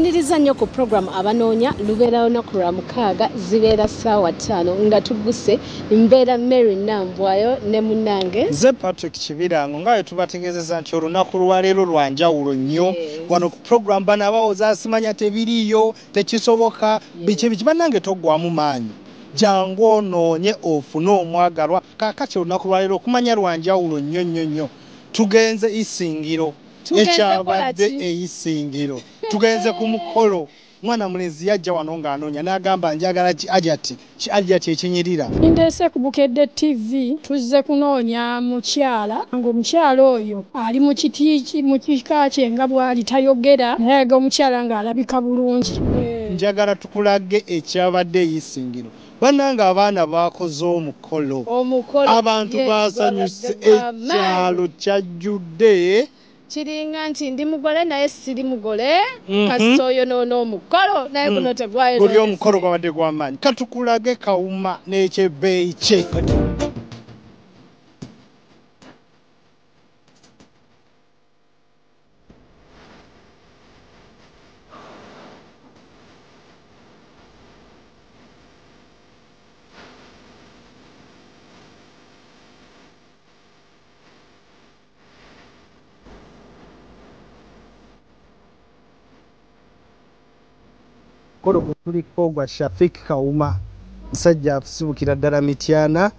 Mweyaniriza nnyo ku program abanoonya lubeerawo lunaku lwa mukaaga zibeera ssaawa 5 nga tugguse mbeera Mary Nambwayo ne munnange nze Patrick Kibirango nga bwe tubategeezezza nti olunaku lwaleero lwa njawulo nnyo wano ku program bano abawooza asimanya tebiriiyo tekisoboka biki bannange toggwamu maanyi jangu onoonye ofune omwagalwa kaakati olunaku lwaleero okumanya lwa njawulo nnyo tugenze isingiro ekyabadde eyisingiro tugenze ku mukolo mwana mulenzi yajja wano ng'anoonya n'agamba njagala ajati ekinyirira ndeese ku Bukedde TV tuzze kunoonya mukyala ng'omukyala oyo ali mu kika kye nga bw'ali tayogera naye omukyala ng'alabika bulungi njagala tukulage ekyabadde eyisingiro bannange abaana baakoze omukolo abantu baasanyuse ekyalo kyajjudde kiringa nti ndi mugole naye siri mugole kasita oyo n'omukolo naye guno tegwayo guli omukolo gwabadde gw'amaanyi katukulage kawuma n'ekyebbeeyi kye mukolo gwe tuliko gwa Shafik Kawuma musajja asibukira ddala Mityana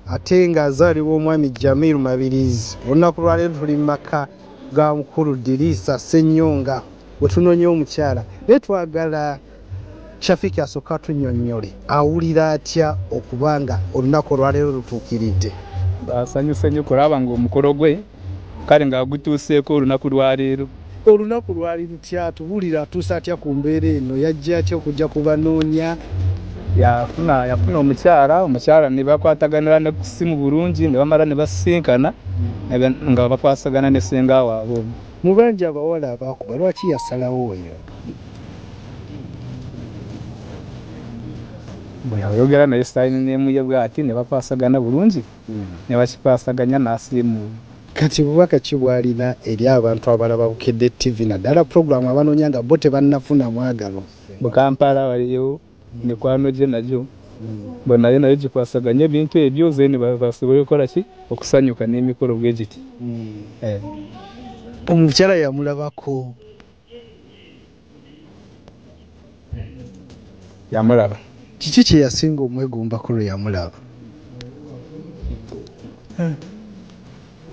ate ng'azaalibwa omwami Jamiru Mabirizi olunaku lwaleero tuli mu maka ga mukulu Dirisa Ssennyonga we tunoonya omukyala naye twagala Shafik asooka atunnyonnyole awulira atya okubanga olunaku olwaleero lutuukiridde. Asanyuse nnyo kulaba ng'omukolo gwe kale ng'agutuuseeko olunaku lwaleero. Olunaku lwali lutya tubulira atuusa atya ku mbeera eno yajja atya okujja kubanoonya yafuna omukyala ne bakwataganira ne ku ssimu bulungi ne bamala ne basisinkana nga bakwasagana ne ssenga waabwe. Mu bangi abawala abaakuba lwaki yasalawo oyo? Bwe yayogera naye sitayini n'emuye bw'ati ne bakwasagana bulungi ne bakikwasaganya n'asiimu. Kati bubaka ki bwalina eri abantu abalaba Bukedde TV naddala programu abanoonya nga bo tebannafuna mwagalo? Mu Kampala waliyo mikwano gye nagyo bwe nayo gikwasaganya ebintu ebyo zeni basobole okukola ki okusanyuka n'emikolo bwe giti. Omukyala yamulabako? Yamulaba. Kiki kye yasinga omwegombako lwe yamulaba?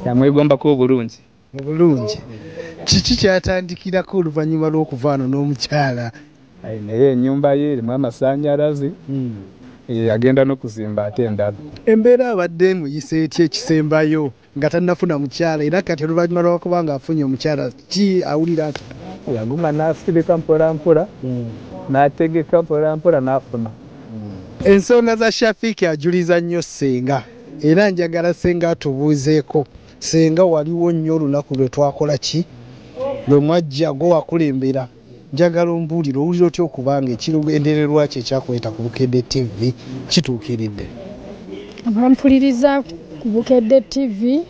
Yamwegombako obulungi. Obulungi. Kiki kyatandikirako oluvannyuma lw'okuva wano n'omukyala? Naye ennyumba ye erimu amasannyalaze agenda n'okuzimba ate endala. Embeera abadde muyise etya ekisembayo nga tannafuna mukyala era kati oluvannyuma lw'okuba ng'afunye omukyala ki awulira ati? Yaguma n'asirika mpolampola n'ategeka mpolampola n'afuna. Ensonga za Shafik ajuliza nnyo ssenga era njagala ssenga atubuuzeeko senga waliwo nnyo olunaku lwe twakola ki lwe mwajja gwe wakulembera njagala ombuulire owulira otya okubanga ekigendererwa kye ekyakuleeta ku Bukedde TV kituukiridde? Abampuliriza ku Bukedde TV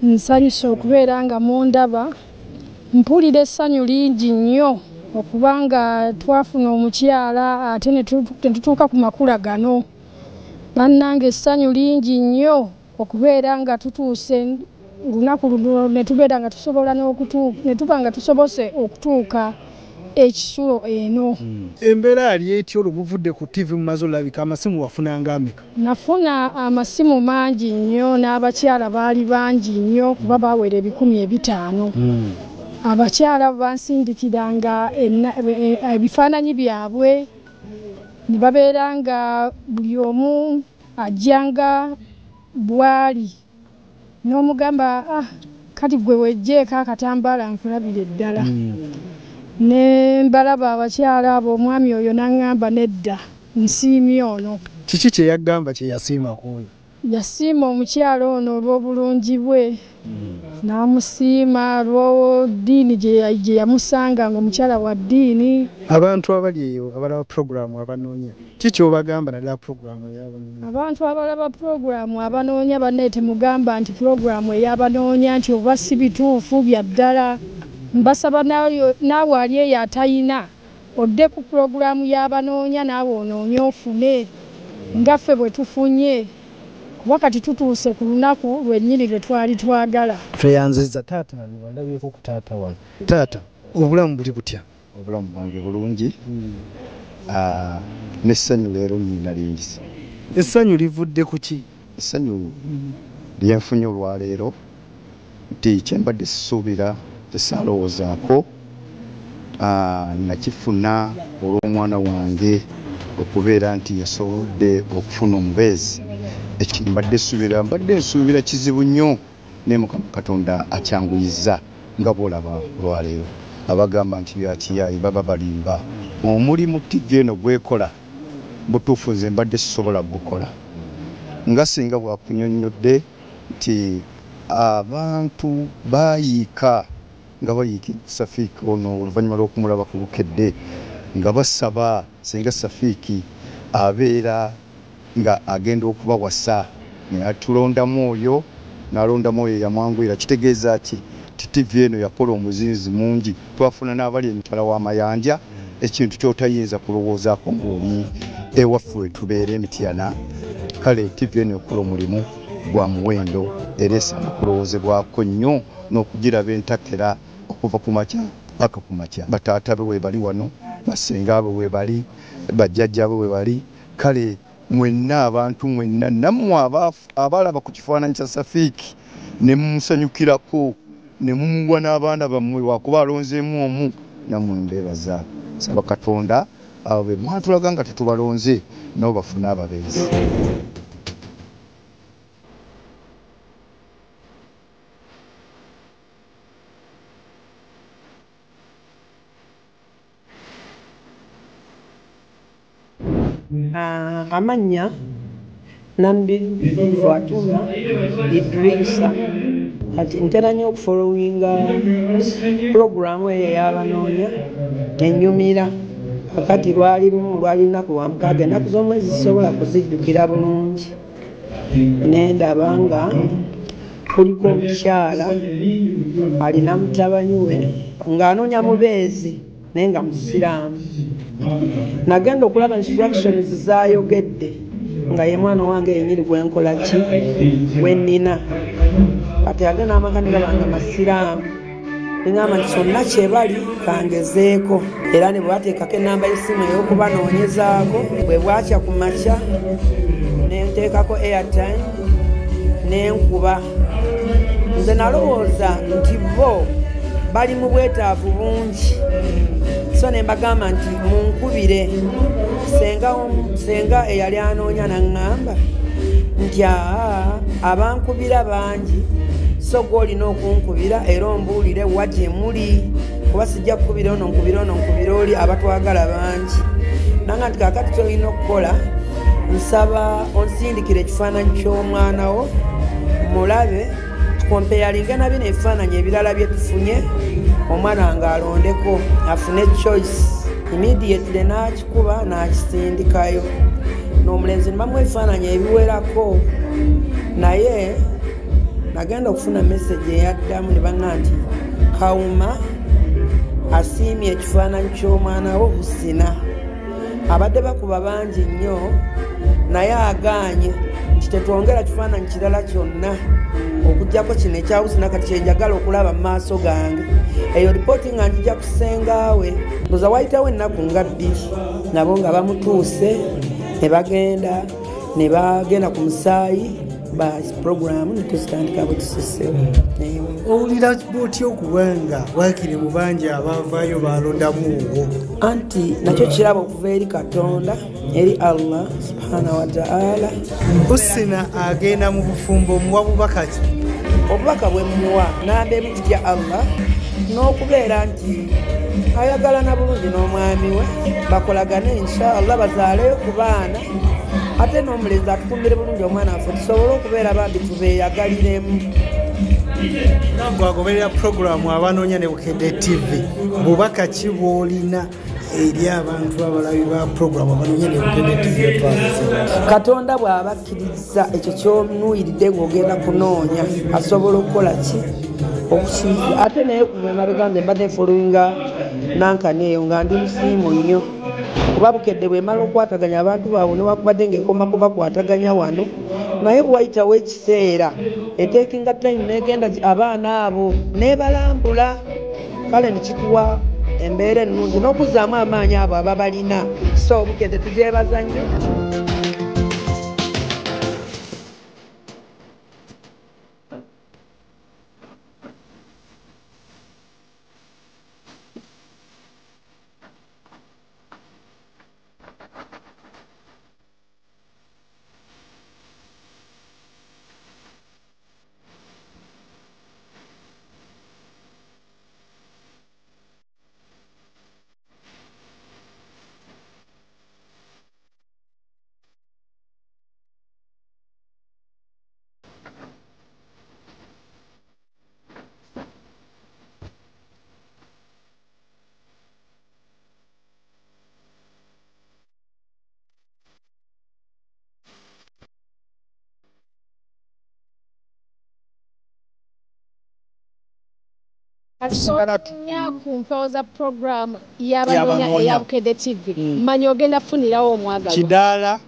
nsanyuse okubeera nga mundaba mpulira essanyu lingi nnyo okubanga twafuna omukyala ate ne tutuuka ku makula gano. Bannange essanyu lingi nnyo okubeera nga tutuuse olunaku luno ne tubeera nga tusobola ne tuba nga tusobose okutuuka ekisulo eno. Embeera yali etya olwomuvudde ku TV mumaze olabika amasimu wafunanga ameka? Nafuna amasimu mangi nnyo n'abakyala baali bangi nnyo kuba baawera 500. Abakyala bansindikiranga ebifaananyi byabwe ne babeera nga buli omu ajjanga bwali n'omugamba kati gwe wejjeeko akatambaala nkulabire ddala. Ne mbalaba abakyala abo omwami oyo n'aŋŋamba nedda nsiimye ono. Kiki kye yagamba kye yasiima ku oyo? Yasiima omukyala ono olw'obulungi bwe n'amusiima lw'ddiini gye yamusanga ng'omukyala wa ddiini. Abantu abali eyo abalaba programu abanoonya kiki obagamba naddala programu ey'abanoonya? Abantu abalaba programu abanoonya banne temugamba nti programu ey'abanoonya nti oba si bituufu bya ddala mbasaba naawe ali eyo atayina odde ku pulogulaamu y'abanoonya naawe onoonya ofune ngaffe bwe tufunye kuba kati tutuuse ku lunaku lwennyini lwe twali twagala. Tweyanziza taata walabyeko ku taata wano. Taata obulamu buli butya? Obulamu bwange bulungi. N'essanyu leero nnyina lingi. Essanyu livudde ku ki? Essanyu lyenfunye olwaleero nti kyembadde sisuubira tesaalowoozaako nakifuna olw'omwana wange okubeera nti yasobodde okufuna omubeezi. Ekyo mbadde nsuubira kizibu nnyo naye Mukama Katonda akyanguyizza nga bw'olaba olwaleero. Abagamba nti byatiyayi baba balimba. Omulimu TV eno gwekola butuufu nze mbadde sisobola gukola. Nga singa bwakunnyonnyodde nti abantu bayiika nga bayiika Safiiki ono oluvannyuma lw'okumulaba ku Bukedde nga basaba singa Safiiki abeera nga agenda okubawasa atulondamu oyo n'alondamu oyo yamwanguyira. Kitegeeza ki TV eno yakola omuzinzi mungi. Twafuna n'abali emitala w'amayanja ekintu ky'otayinza kulowoozaako ng'omu ewaffe tubeera emityana. Kale TV eno ekola omulimu gwa muwendo era esaana kulowoozebwako nnyo n'okugiraba entakera okuva ku makya paka ku makya. Bataata be we bali wano, basenga be we bali, bajjajja be we bali. Kale mwenna abantu mwenna nammwe abalaba ku kifaananyi kya Safiiki ne mumusanyukirako ne mumuwa n'abaana bammwe wakuba alonzeemu omu nammwe mbeebaza. Saba Katonda abo be mwatulaga nga tetubalonze nabo bafune ababeezi. Amannya Nambi Fatuma Idrisa. Kati ntera nnyo okufolowinga pulogulaamu eyo ey'abanoonya ennyumira. Kakati lwali lunaku lwa mukaaga ennaku z'omwezi zisobola kuzijjukira bulungi. Ne ndaba nga kuliko omukyala alina mutabani we ng'anoonya mubeezi naye nga musiraamu. Nagenda okulaba instructions zaayogedde nga ye mwana wange yennyini gwenkola ki gwennina. Kati ate n'amakanira bange masiraamu neŋŋamba nti kyonna kye bali kangezeeko era ne bwe bateekako ennamba y'essimu ey'okubanoonyezaako bwe bwakya ku makya ne nteekako airtime ne nkuba. Nze nalowooza nti bo bali mu bwetaavu bungi so ne mbagamba nti munkubire. Senga eyali anoonya n'aŋŋamba nti abankubira bangi so gw'olina okunkubira era ombuulire wa gye muli kuba sijja kukubira ono nkubira oli abatwagala bangi. Nanga nti kaakati ky'olina okukola nsaba onsindikira ekifaananyi ky'omwana wo mulabe tukompeyalinge na bino ebifaananyi ebirala bye tufunye omwana ng'alondeko afune choice. Immediately n'akikuba n'akisindikayo n'omulenzi ne bamuwa ebifaananyi ebiwerako naye nagenda okufuna message eyaddamu ne baŋŋamba nti Kawuma asiimye ekifaananyi ky'omwana wo Husina. Abadde bakuba bangi nnyo naye agaanye nti tetwongera kifaananyi kirala kyonna okuggyako kino ekya Husina kati kyenjagala okulaba mu maaso gange. Eyo lipooti nga njija kusengaawe ndoza wayitawo ennaku nga 2 nabo nga bamutuuse ne bagenda ku musaayi basi programu netusitandika bwe tususewo. Owulira bw'otya okubanga waakiri mu bangi abaavaayo balondamu obwo? Anti nakyo kiraba okuva eri Katonda eri Allah subhanahu wa ta'ala. Husina agenda mu bufumbo omuwa bubaka ki? Obubaka bwe muwa n'amba ebitya Allah n'okubeera nti ayagala na bulungi n'omwami we bakolagane inshallah bazaaleyo ku baana ate n'omulenzi atukumbire bulungi omwana waffe tusobole okubeera bambi tubeeyagaliremu. Nagwe agoberera pulogulaamu abanoonya ne Bukedde TV bubaka ki bw'olina eri abantu abalabi ba pulogulaamu abanoonya ne Bukedde TV? Katonda bw'abakkiriza ekyo ky'onuyiridde ng'ogenda kunoonya asobola okukola ki okusiiga ate naye kumemabega nze mbadde followinga nankani eyo nga ndi musiimu nnyo kuba bukedde bwemala okwataganya abantu baabwe newakubadde ngaekoma kubakwataganya wano naye bwayitawo ekiseera etekinga time negenda abaana abo nebalambula kale nekikuwa embeera ennungi n'okuzaamu amaanyi abo ababalina so bukedde tugyebaza nnyo. Nya kumpoza program y'Abanonya eya Bukedde TV. Manya ogenda funirawo omwagalwa. Kidaala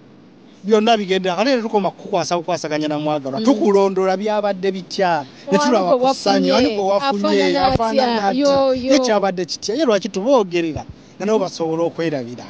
byonna bigenda kale tukoma kukwasaganya na mwagalwa. Tukulondola byabadde bitya. Ne tulaba kusanyo aliko wafunye afaana. Ekyabadde kitya. Ye lwaki tuboogerera. Nano basobola okwerabira.